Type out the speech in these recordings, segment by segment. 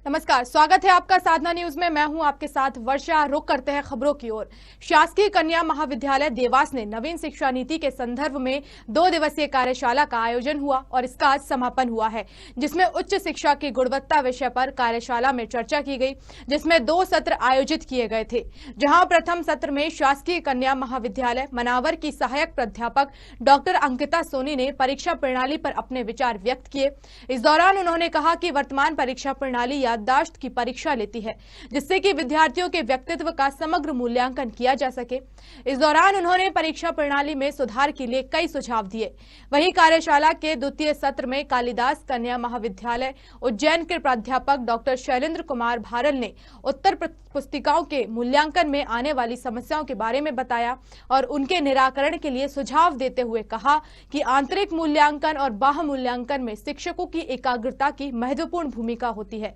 नमस्कार, स्वागत है आपका साधना न्यूज में। मैं हूं आपके साथ वर्षा। रुक करते हैं खबरों की ओर। शासकीय कन्या महाविद्यालय देवास ने नवीन शिक्षा नीति के संदर्भ में 2 दिवसीय कार्यशाला का आयोजन हुआ और इसका आज समापन हुआ है, जिसमें उच्च शिक्षा की गुणवत्ता विषय पर कार्यशाला में चर्चा की गई, जिसमें 2 सत्र आयोजित किए गए थे। जहां प्रथम सत्र में शासकीय कन्या महाविद्यालय मनावर की सहायक प्राध्यापक डॉक्टर अंकिता सोनी ने परीक्षा प्रणाली पर अपने विचार व्यक्त किए। इस दौरान उन्होंने कहा कि वर्तमान परीक्षा प्रणाली याददाश्त की परीक्षा लेती है, जिससे कि विद्यार्थियों के व्यक्तित्व का समग्र मूल्यांकन किया जा सके। इस दौरान उन्होंने परीक्षा प्रणाली में सुधार के लिए कई सुझाव दिए। वहीं कार्यशाला के द्वितीय सत्र में कालिदास कन्या महाविद्यालय उज्जैन के प्राध्यापक डॉक्टर शैलेंद्र कुमार भारल ने उत्तर पुस्तिकाओं के मूल्यांकन में आने वाली समस्याओं के बारे में बताया और उनके निराकरण के लिए सुझाव देते हुए कहा कि आंतरिक मूल्यांकन और बाह्य मूल्यांकन में शिक्षकों की एकाग्रता की महत्वपूर्ण भूमिका होती है।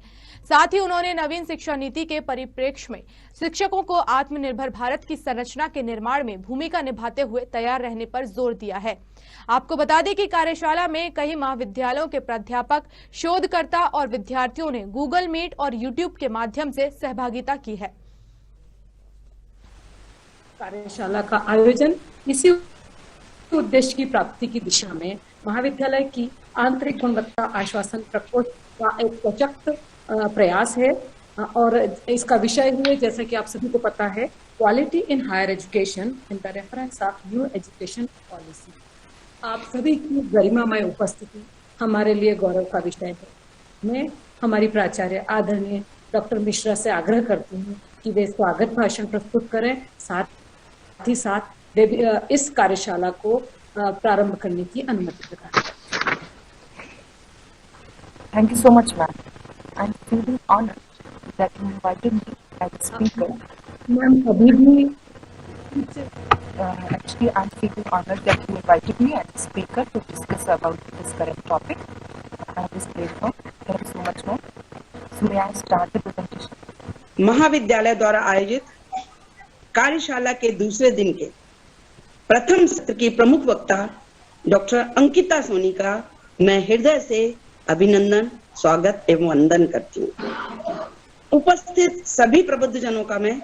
साथ ही उन्होंने नवीन शिक्षा नीति के परिप्रेक्ष्य में शिक्षकों को आत्मनिर्भर भारत की संरचना के निर्माण में भूमिका निभाते हुए तैयार रहने पर जोर दिया है। आपको बता दें कि कार्यशाला में कई महाविद्यालयों के प्राध्यापक, शोधकर्ता और विद्यार्थियों ने गूगल मीट और यूट्यूब के माध्यम से सहभागिता की है। कार्यशाला का आयोजन इसी उद्देश्य की प्राप्ति की दिशा में महाविद्यालय की आंतरिक गुणवत्ता आश्वासन प्रकोष्ठ का एक सशक्त प्रयास है और इसका विषय है, जैसा कि आप सभी को पता है, quality in higher education in the reference of new education policy. आप सभी की गरिमामय उपस्थिति हमारे लिए गौरव का विषय है। मैं हमारी प्राचार्य आदरणीय डॉक्टर मिश्रा से आग्रह करती हूँ कि वे स्वागत भाषण प्रस्तुत करें, साथ ही साथ इस कार्यशाला को प्रारंभ करने की अनुमति प्रदान। Thank you so much, ma'am. I'm feeling honored that you invited me as a speaker. Ma'am, अभी भी actually, I'm feeling honored that you invited me as a speaker to discuss about this current topic at this platform. Thank you so much, ma'am. So may I start the presentation? महाविद्यालय द्वारा आयोजित कार्यशाला के दूसरे दिन के प्रथम सत्र की प्रमुख वक्ता डॉक्टर अंकिता सोनी का मैं हृदय से अभिनंदन, स्वागत एवं वंदन करती हूँ। उपस्थित सभी प्रबुद्धजनों का मैं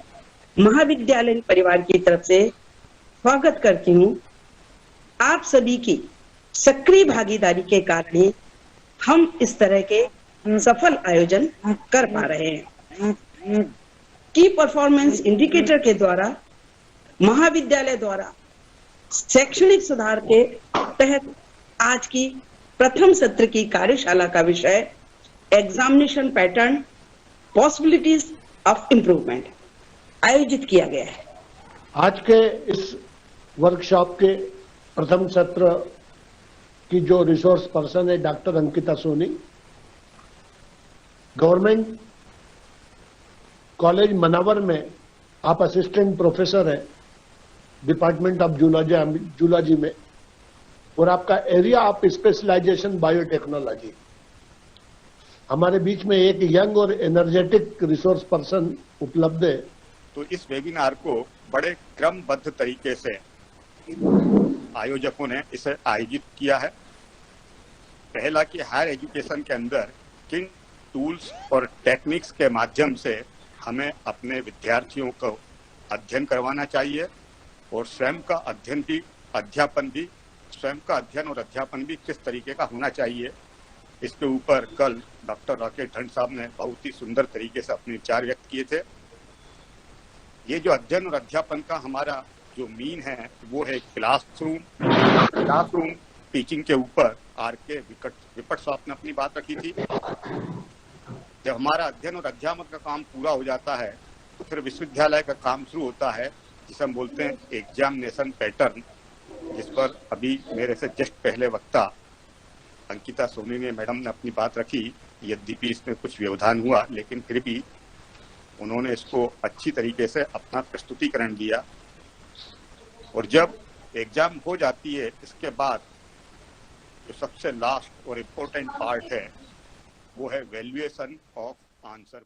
महाविद्यालय परिवार की तरफ से स्वागत करती हूँ। आप सभी की सक्रिय भागीदारी के कारण ही हम इस तरह के सफल आयोजन कर पा रहे हैं। की परफॉर्मेंस इंडिकेटर के द्वारा महाविद्यालय द्वारा शैक्षणिक सुधार के तहत आज की प्रथम सत्र की कार्यशाला का विषय examination pattern, possibilities of improvement आयोजित किया गया है। आज के इस वर्कशॉप के प्रथम सत्र की जो रिसोर्स पर्सन है doctor Ankita Soni, government college Manawar में आप असिस्टेंट प्रोफेसर हैं डिपार्टमेंट ऑफ जूलॉजी में, और आपका एरिया ऑफ स्पेशलाइजेशन बायोटेक्नोलॉजी। हमारे बीच में एक यंग और एनर्जेटिक रिसोर्स पर्सन उपलब्ध है। तो इस वेबिनार को बड़े क्रमबद्ध तरीके से आयोजकों ने इसे आयोजित किया है। पहला कि हायर एजुकेशन के अंदर किन टूल्स और टेक्निक्स के माध्यम से हमें अपने विद्यार्थियों को अध्ययन करवाना चाहिए और स्वयं का अध्ययन और अध्यापन भी किस तरीके का होना चाहिए। इसके ऊपर कल डॉक्टर राकेश ढंड साहब ने बहुत ही सुंदर तरीके से अपने विचार व्यक्त किए थे। ये जो अध्ययन और अध्यापन का हमारा जो मीन है वो है क्लासरूम टीचिंग के ऊपर आर.के. विपट साहब ने अपनी बात रखी थी। जब हमारा अध्ययन और अध्यापन का काम पूरा हो जाता है तो फिर विश्वविद्यालय का काम शुरू होता है, जिसे हम बोलते हैं एग्जामिनेशन पैटर्न, जिस पर अभी मेरे से जस्ट पहले वक्ता अंकिता सोनी ने मैडम ने अपनी बात रखी। यद्यपि इसमें कुछ व्यवधान हुआ, लेकिन फिर भी उन्होंने इसको अच्छी तरीके से अपना प्रस्तुतिकरण दिया। और जब एग्जाम हो जाती है, इसके बाद जो सबसे लास्ट और इम्पोर्टेंट पार्ट है वो है वैल्यूएशन ऑफ आंसर।